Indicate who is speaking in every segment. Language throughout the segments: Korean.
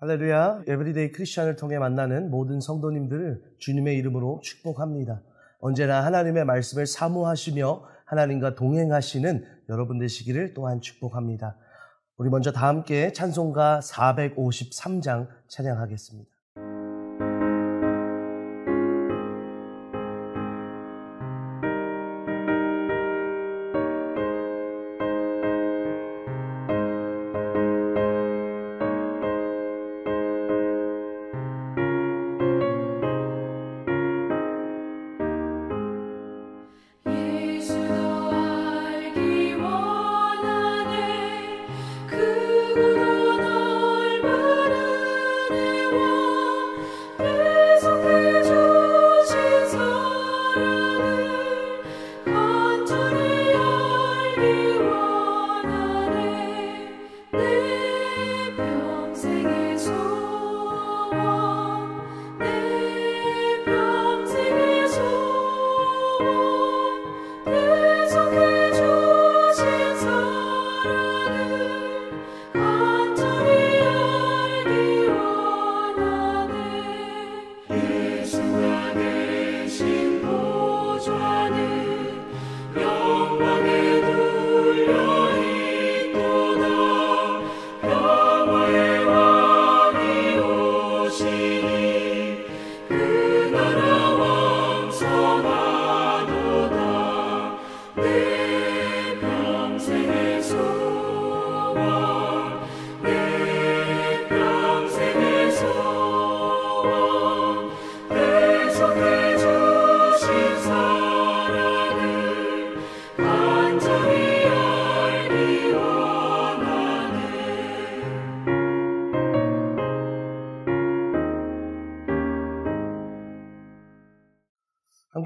Speaker 1: 할렐루야. 에브리데이 크리스천을 통해 만나는 모든 성도님들을 주님의 이름으로 축복합니다. 언제나 하나님의 말씀을 사모하시며 하나님과 동행하시는 여러분 되시기를 또한 축복합니다. 우리 먼저 다 함께 찬송가 453장 찬양하겠습니다.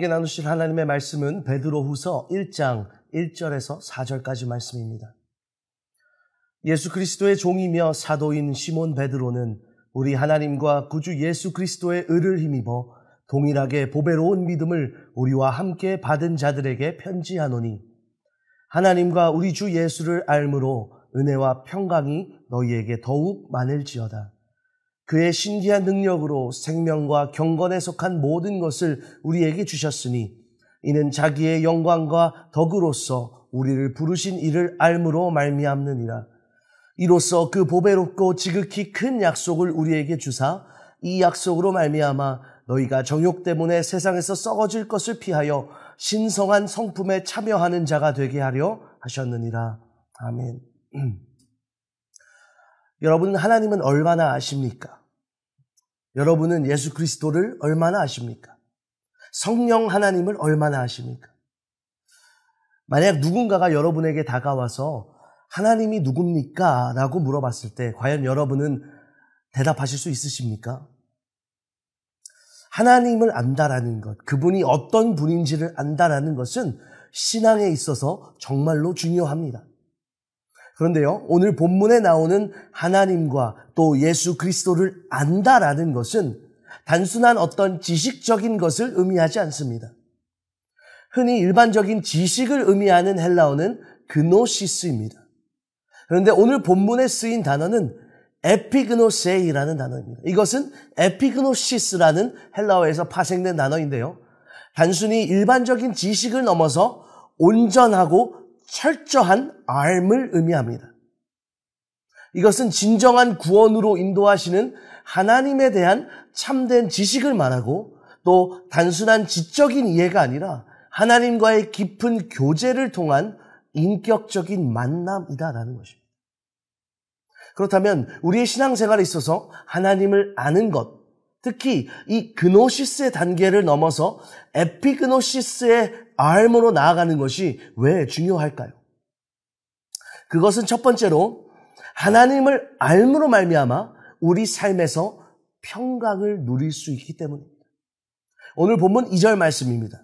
Speaker 1: 함께 나누실 하나님의 말씀은 베드로후서 1장 1절에서 4절까지 말씀입니다. 예수 그리스도의 종이며 사도인 시몬 베드로는 우리 하나님과 구주 예수 그리스도의 의를 힘입어 동일하게 보배로운 믿음을 우리와 함께 받은 자들에게 편지하노니 하나님과 우리 주 예수를 알므로 은혜와 평강이 너희에게 더욱 많을지어다. 그의 신기한 능력으로 생명과 경건에 속한 모든 것을 우리에게 주셨으니 이는 자기의 영광과 덕으로서 우리를 부르신 이를 알므로 말미암느니라. 이로써 그 보배롭고 지극히 큰 약속을 우리에게 주사 이 약속으로 말미암아 너희가 정욕 때문에 세상에서 썩어질 것을 피하여 신성한 성품에 참여하는 자가 되게 하려 하셨느니라. 아멘. 여러분은 하나님은 얼마나 아십니까? 여러분은 예수 그리스도를 얼마나 아십니까? 성령 하나님을 얼마나 아십니까? 만약 누군가가 여러분에게 다가와서 하나님이 누굽니까? 라고 물어봤을 때 과연 여러분은 대답하실 수 있으십니까? 하나님을 안다라는 것, 그분이 어떤 분인지를 안다라는 것은 신앙에 있어서 정말로 중요합니다. 그런데요, 오늘 본문에 나오는 하나님과 또 예수 그리스도를 안다라는 것은 단순한 어떤 지식적인 것을 의미하지 않습니다. 흔히 일반적인 지식을 의미하는 헬라어는 그노시스입니다. 그런데 오늘 본문에 쓰인 단어는 에피그노세이라는 단어입니다. 이것은 에피그노시스라는 헬라어에서 파생된 단어인데요. 단순히 일반적인 지식을 넘어서 온전하고 철저한 알을 의미합니다. 이것은 진정한 구원으로 인도하시는 하나님에 대한 참된 지식을 말하고 또 단순한 지적인 이해가 아니라 하나님과의 깊은 교제를 통한 인격적인 만남이다라는 것입니다. 그렇다면 우리의 신앙생활에 있어서 하나님을 아는 것, 특히 이 그노시스의 단계를 넘어서 에피그노시스의 알므로 나아가는 것이 왜 중요할까요? 그것은 첫 번째로 하나님을 알므로 말미암아 우리 삶에서 평강을 누릴 수 있기 때문입니다. 오늘 본문 2절 말씀입니다.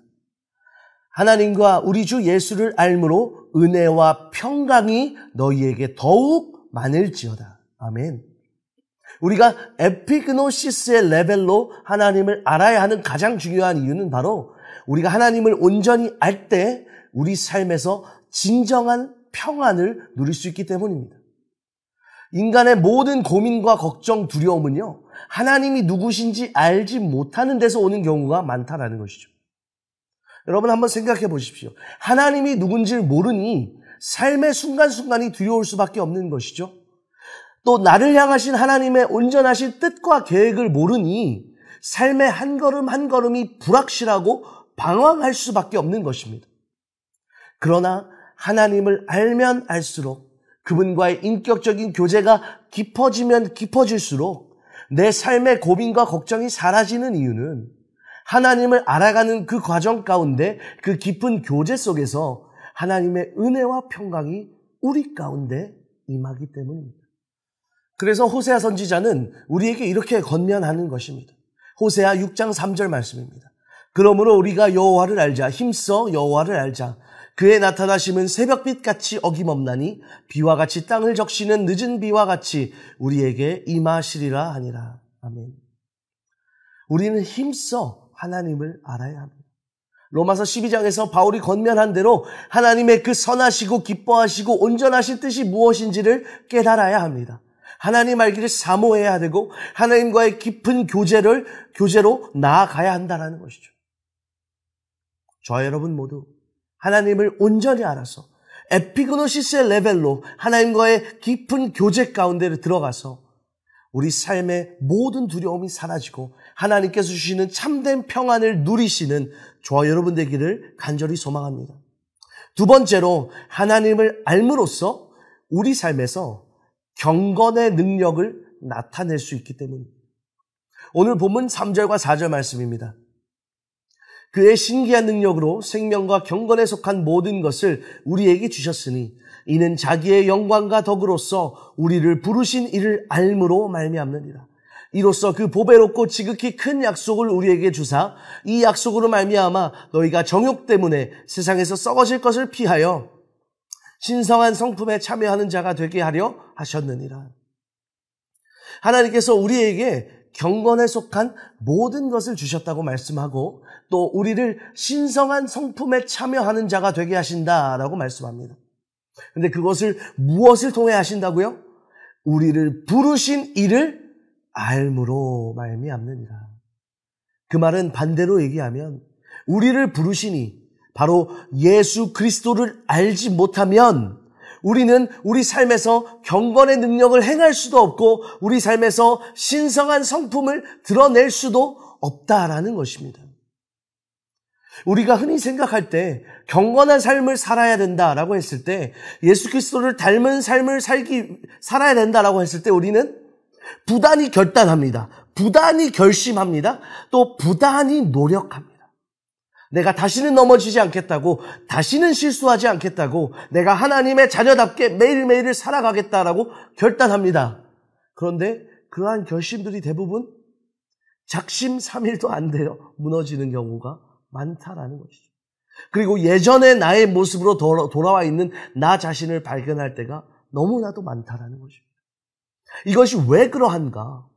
Speaker 1: 하나님과 우리 주 예수를 알므로 은혜와 평강이 너희에게 더욱 많을지어다. 아멘. 우리가 에피그노시스의 레벨로 하나님을 알아야 하는 가장 중요한 이유는 바로 우리가 하나님을 온전히 알 때 우리 삶에서 진정한 평안을 누릴 수 있기 때문입니다. 인간의 모든 고민과 걱정, 두려움은요, 하나님이 누구신지 알지 못하는 데서 오는 경우가 많다라는 것이죠. 여러분 한번 생각해 보십시오. 하나님이 누군지를 모르니 삶의 순간순간이 두려울 수밖에 없는 것이죠. 또 나를 향하신 하나님의 온전하신 뜻과 계획을 모르니 삶의 한 걸음 한 걸음이 불확실하고 방황할 수밖에 없는 것입니다. 그러나 하나님을 알면 알수록 그분과의 인격적인 교제가 깊어지면 깊어질수록 내 삶의 고민과 걱정이 사라지는 이유는 하나님을 알아가는 그 과정 가운데 그 깊은 교제 속에서 하나님의 은혜와 평강이 우리 가운데 임하기 때문입니다. 그래서 호세아 선지자는 우리에게 이렇게 권면하는 것입니다. 호세아 6장 3절 말씀입니다. 그러므로 우리가 여호와를 알자. 힘써 여호와를 알자. 그의 나타나심은 새벽빛같이 어김없나니 비와 같이 땅을 적시는 늦은 비와 같이 우리에게 임하시리라 하니라. 아멘. 우리는 힘써 하나님을 알아야 합니다. 로마서 12장에서 바울이 권면한 대로 하나님의 그 선하시고 기뻐하시고 온전하신 뜻이 무엇인지를 깨달아야 합니다. 하나님 알기를 사모해야 되고 하나님과의 깊은 교제로 나아가야 한다는 것이죠. 저와 여러분 모두 하나님을 온전히 알아서 에피그노시스의 레벨로 하나님과의 깊은 교제 가운데를 들어가서 우리 삶의 모든 두려움이 사라지고 하나님께서 주시는 참된 평안을 누리시는 저와 여러분 되기를 간절히 소망합니다. 두 번째로 하나님을 알므로써 우리 삶에서 경건의 능력을 나타낼 수 있기 때문입니다. 오늘 본문 3절과 4절 말씀입니다. 그의 신기한 능력으로 생명과 경건에 속한 모든 것을 우리에게 주셨으니 이는 자기의 영광과 덕으로서 우리를 부르신 이를 알므로 말미암느니라. 이로써 그 보배롭고 지극히 큰 약속을 우리에게 주사 이 약속으로 말미암아 너희가 정욕 때문에 세상에서 썩어질 것을 피하여 신성한 성품에 참여하는 자가 되게 하려 하셨느니라. 하나님께서 우리에게 경건에 속한 모든 것을 주셨다고 말씀하고 또 우리를 신성한 성품에 참여하는 자가 되게 하신다라고 말씀합니다. 그런데 그것을 무엇을 통해 하신다고요? 우리를 부르신 이를 알므로 말미암느니라. 그 말은 반대로 얘기하면 우리를 부르시니 바로 예수 그리스도를 알지 못하면 우리는 우리 삶에서 경건의 능력을 행할 수도 없고 우리 삶에서 신성한 성품을 드러낼 수도 없다라는 것입니다. 우리가 흔히 생각할 때 경건한 삶을 살아야 된다라고 했을 때 예수 그리스도를 닮은 삶을 살아야 된다라고 했을 때 우리는 부단히 결단합니다. 부단히 결심합니다. 또 부단히 노력합니다. 내가 다시는 넘어지지 않겠다고, 다시는 실수하지 않겠다고, 내가 하나님의 자녀답게 매일매일을 살아가겠다라고 결단합니다. 그런데 그러한 결심들이 대부분 작심삼일도 안 돼요. 무너지는 경우가 많다라는 것이죠. 그리고 예전의 나의 모습으로 돌아와 있는 나 자신을 발견할 때가 너무나도 많다라는 것입니다. 이것이 왜 그러한가?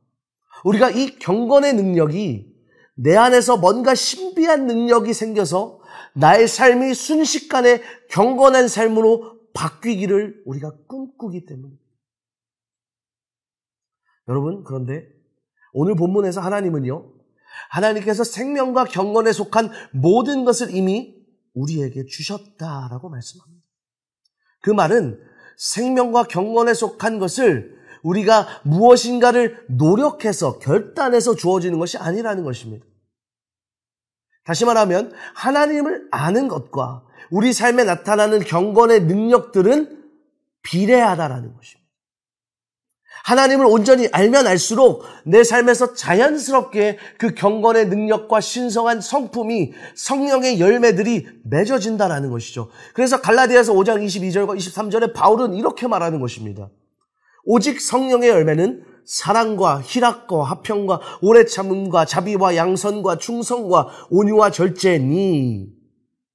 Speaker 1: 우리가 이 경건의 능력이 내 안에서 뭔가 신비한 능력이 생겨서 나의 삶이 순식간에 경건한 삶으로 바뀌기를 우리가 꿈꾸기 때문입니다. 여러분, 그런데 오늘 본문에서 하나님께서 생명과 경건에 속한 모든 것을 이미 우리에게 주셨다라고 말씀합니다. 그 말은 생명과 경건에 속한 것을 우리가 무엇인가를 노력해서 결단해서 주어지는 것이 아니라는 것입니다. 다시 말하면 하나님을 아는 것과 우리 삶에 나타나는 경건의 능력들은 비례하다라는 것입니다. 하나님을 온전히 알면 알수록 내 삶에서 자연스럽게 그 경건의 능력과 신성한 성품이 성령의 열매들이 맺어진다라는 것이죠. 그래서 갈라디아서 5장 22절과 23절에 바울은 이렇게 말하는 것입니다. 오직 성령의 열매는 사랑과 희락과 화평과 오래 참음과 자비와 양선과 충성과 온유와 절제니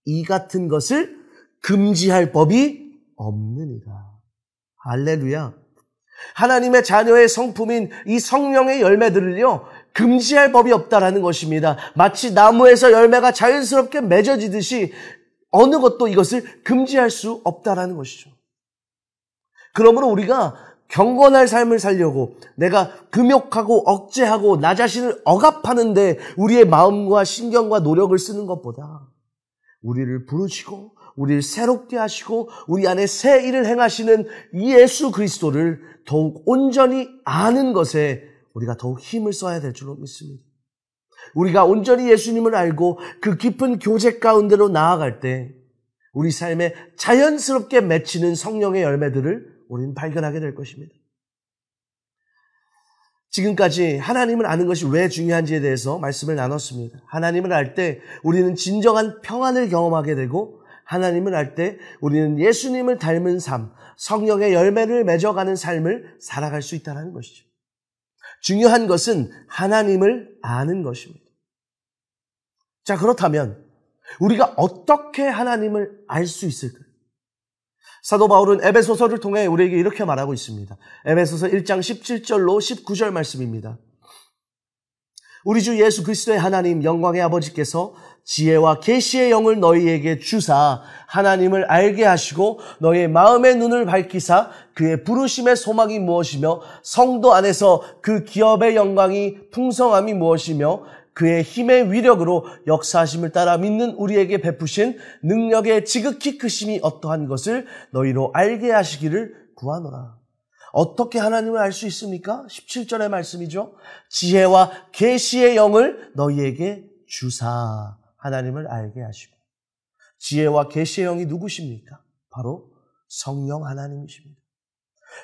Speaker 1: 이 같은 것을 금지할 법이 없느니라. 할렐루야. 하나님의 자녀의 성품인 이 성령의 열매들을요 금지할 법이 없다라는 것입니다. 마치 나무에서 열매가 자연스럽게 맺어지듯이 어느 것도 이것을 금지할 수 없다라는 것이죠. 그러므로 우리가 경건할 삶을 살려고 내가 금욕하고 억제하고 나 자신을 억압하는데 우리의 마음과 신경과 노력을 쓰는 것보다 우리를 부르시고 우리를 새롭게 하시고 우리 안에 새 일을 행하시는 예수 그리스도를 더욱 온전히 아는 것에 우리가 더욱 힘을 써야 될 줄로 믿습니다. 우리가 온전히 예수님을 알고 그 깊은 교제 가운데로 나아갈 때 우리 삶에 자연스럽게 맺히는 성령의 열매들을 우리는 발견하게 될 것입니다. 지금까지 하나님을 아는 것이 왜 중요한지에 대해서 말씀을 나눴습니다. 하나님을 알 때 우리는 진정한 평안을 경험하게 되고 하나님을 알 때 우리는 예수님을 닮은 삶, 성령의 열매를 맺어가는 삶을 살아갈 수 있다는 것이죠. 중요한 것은 하나님을 아는 것입니다. 자, 그렇다면 우리가 어떻게 하나님을 알 수 있을까요? 사도 바울은 에베소서를 통해 우리에게 이렇게 말하고 있습니다. 에베소서 1장 17절로 19절 말씀입니다. 우리 주 예수 그리스도의 하나님 영광의 아버지께서 지혜와 계시의 영을 너희에게 주사 하나님을 알게 하시고 너희의 마음의 눈을 밝히사 그의 부르심의 소망이 무엇이며 성도 안에서 그 기업의 영광이 풍성함이 무엇이며 그의 힘의 위력으로 역사하심을 따라 믿는 우리에게 베푸신 능력의 지극히 크심이 어떠한 것을 너희로 알게 하시기를 구하노라. 어떻게 하나님을 알 수 있습니까? 17절의 말씀이죠. 지혜와 계시의 영을 너희에게 주사 하나님을 알게 하시고. 지혜와 계시의 영이 누구십니까? 바로 성령 하나님이십니다.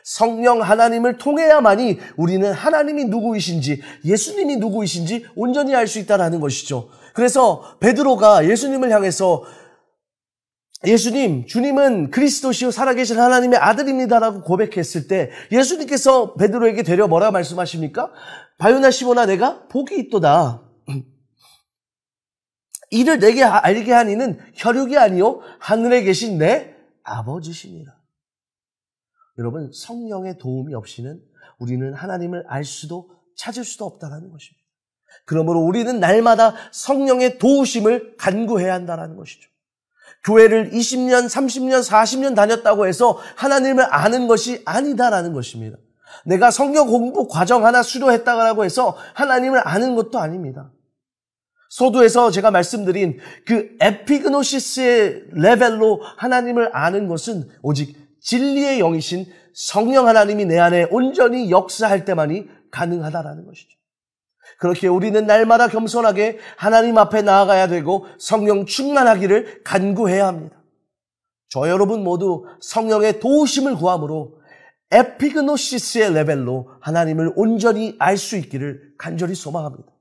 Speaker 1: 성령 하나님을 통해야만이 우리는 하나님이 누구이신지 예수님이 누구이신지 온전히 알 수 있다는 것이죠. 그래서 베드로가 예수님을 향해서 예수님, 주님은 그리스도시요 살아계신 하나님의 아들입니다라고 고백했을 때 예수님께서 베드로에게 되려 뭐라 말씀하십니까? 바요나 시모나 내가 복이 있도다. 이를 내게 알게 하니는 혈육이 아니요 하늘에 계신 내 아버지시니라. 여러분, 성령의 도움이 없이는 우리는 하나님을 알 수도 찾을 수도 없다는 것입니다. 그러므로 우리는 날마다 성령의 도우심을 간구해야 한다는 것이죠. 교회를 20년, 30년, 40년 다녔다고 해서 하나님을 아는 것이 아니다라는 것입니다. 내가 성경 공부 과정 하나 수료했다고 해서 하나님을 아는 것도 아닙니다. 소두에서 제가 말씀드린 그 에피그노시스의 레벨로 하나님을 아는 것은 오직 진리의 영이신 성령 하나님이 내 안에 온전히 역사할 때만이 가능하다라는 것이죠. 그렇게 우리는 날마다 겸손하게 하나님 앞에 나아가야 되고 성령 충만하기를 간구해야 합니다. 저 여러분 모두 성령의 도우심을 구함으로 에피그노시스의 레벨로 하나님을 온전히 알 수 있기를 간절히 소망합니다.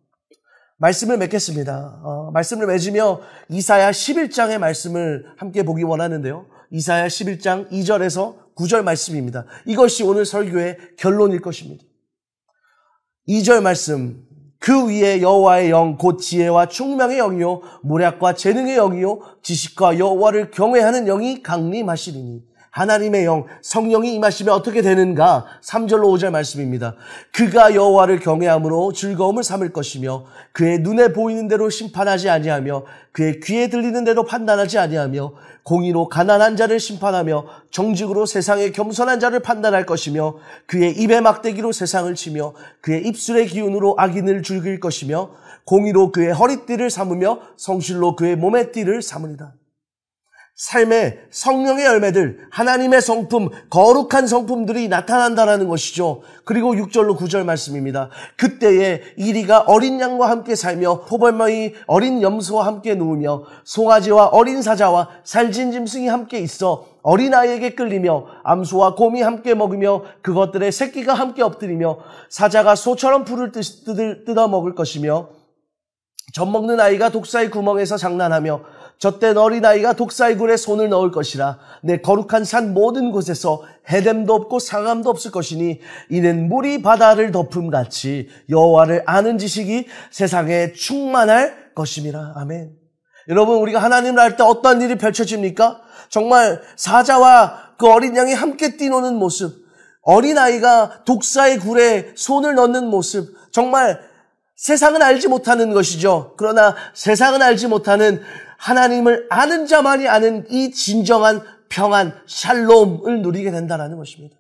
Speaker 1: 말씀을 맺겠습니다. 말씀을 맺으며 이사야 11장의 말씀을 함께 보기 원하는데요. 이사야 11장 2절에서 9절 말씀입니다. 이것이 오늘 설교의 결론일 것입니다. 2절 말씀, 그 위에 여호와의 영 곧 지혜와 총명의 영이요 모략과 재능의 영이요 지식과 여호와를 경외하는 영이 강림하시리니 하나님의 영, 성령이 임하시면 어떻게 되는가? 3절로 5절 말씀입니다. 그가 여호와를 경외함으로 즐거움을 삼을 것이며 그의 눈에 보이는 대로 심판하지 아니하며 그의 귀에 들리는 대로 판단하지 아니하며 공의로 가난한 자를 심판하며 정직으로 세상의 겸손한 자를 판단할 것이며 그의 입의 막대기로 세상을 치며 그의 입술의 기운으로 악인을 죽일 것이며 공의로 그의 허리띠를 삼으며 성실로 그의 몸의 띠를 삼으리라. 삶의 성령의 열매들, 하나님의 성품, 거룩한 성품들이 나타난다라는 것이죠. 그리고 6절로 9절 말씀입니다. 그때에 이리가 어린 양과 함께 살며 포벌머리 어린 염소와 함께 누우며 송아지와 어린 사자와 살진 짐승이 함께 있어 어린아이에게 끌리며 암소와 곰이 함께 먹으며 그것들의 새끼가 함께 엎드리며 사자가 소처럼 풀을 뜯어 먹을 것이며 젖 먹는 아이가 독사의 구멍에서 장난하며 젖된 어린아이가 독사의 굴에 손을 넣을 것이라. 내 거룩한 산 모든 곳에서 해됨도 없고 상함도 없을 것이니 이는 물이 바다를 덮음같이 여호와를 아는 지식이 세상에 충만할 것임이라. 아멘. 여러분, 우리가 하나님을 알 때 어떠한 일이 펼쳐집니까? 정말 사자와 그 어린 양이 함께 뛰노는 모습, 어린아이가 독사의 굴에 손을 넣는 모습, 정말 세상은 알지 못하는 것이죠. 그러나 세상은 알지 못하는 하나님을 아는 자만이 아는 이 진정한 평안, 샬롬을 누리게 된다는 것입니다.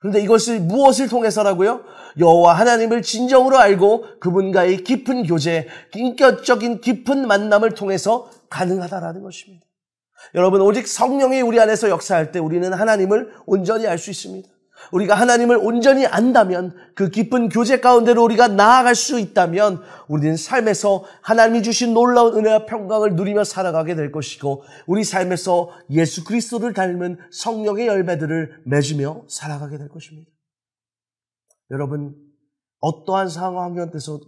Speaker 1: 그런데 이것을 무엇을 통해서라고요? 여호와 하나님을 진정으로 알고 그분과의 깊은 교제, 인격적인 깊은 만남을 통해서 가능하다라는 것입니다. 여러분, 오직 성령이 우리 안에서 역사할 때 우리는 하나님을 온전히 알 수 있습니다. 우리가 하나님을 온전히 안다면, 그 깊은 교제 가운데로 우리가 나아갈 수 있다면 우리는 삶에서 하나님이 주신 놀라운 은혜와 평강을 누리며 살아가게 될 것이고, 우리 삶에서 예수 그리스도를 닮은 성령의 열매들을 맺으며 살아가게 될 것입니다. 여러분, 어떠한 상황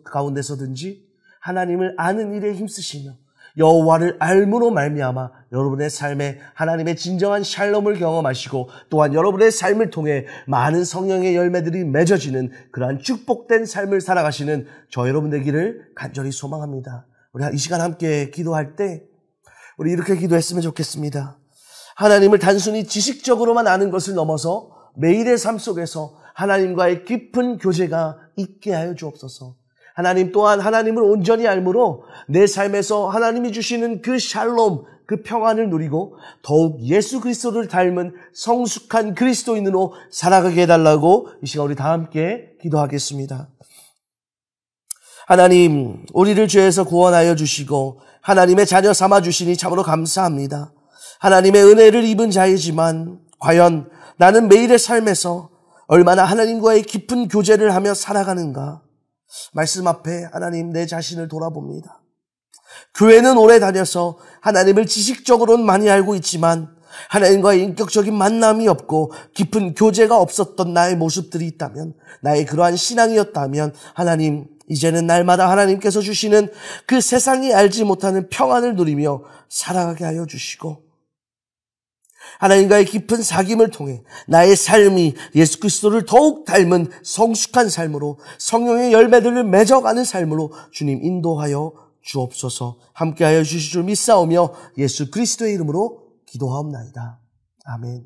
Speaker 1: 가운데서든지 하나님을 아는 일에 힘쓰시며 여호와를 알므로 말미암아 여러분의 삶에 하나님의 진정한 샬롬을 경험하시고, 또한 여러분의 삶을 통해 많은 성령의 열매들이 맺어지는 그러한 축복된 삶을 살아가시는 저 여러분 되기를 간절히 소망합니다. 우리 이 시간 함께 기도할 때 우리 이렇게 기도했으면 좋겠습니다. 하나님을 단순히 지식적으로만 아는 것을 넘어서 매일의 삶 속에서 하나님과의 깊은 교제가 있게 하여 주옵소서. 하나님 또한 하나님을 온전히 알므로 내 삶에서 하나님이 주시는 그 샬롬, 그 평안을 누리고 더욱 예수 그리스도를 닮은 성숙한 그리스도인으로 살아가게 해달라고 이 시간 우리 다 함께 기도하겠습니다. 하나님, 우리를 죄에서 구원하여 주시고 하나님의 자녀 삼아 주시니 참으로 감사합니다. 하나님의 은혜를 입은 자이지만 과연 나는 매일의 삶에서 얼마나 하나님과의 깊은 교제를 하며 살아가는가? 말씀 앞에 하나님, 내 자신을 돌아봅니다. 교회는 오래 다녀서 하나님을 지식적으로는 많이 알고 있지만 하나님과의 인격적인 만남이 없고 깊은 교제가 없었던 나의 모습들이 있다면, 나의 그러한 신앙이었다면 하나님, 이제는 날마다 하나님께서 주시는 그 세상이 알지 못하는 평안을 누리며 살아가게 하여 주시고, 하나님과의 깊은 사귐을 통해 나의 삶이 예수 그리스도를 더욱 닮은 성숙한 삶으로, 성령의 열매들을 맺어가는 삶으로 주님 인도하여 주옵소서. 함께하여 주실 줄 믿사오며 예수 그리스도의 이름으로 기도하옵나이다. 아멘.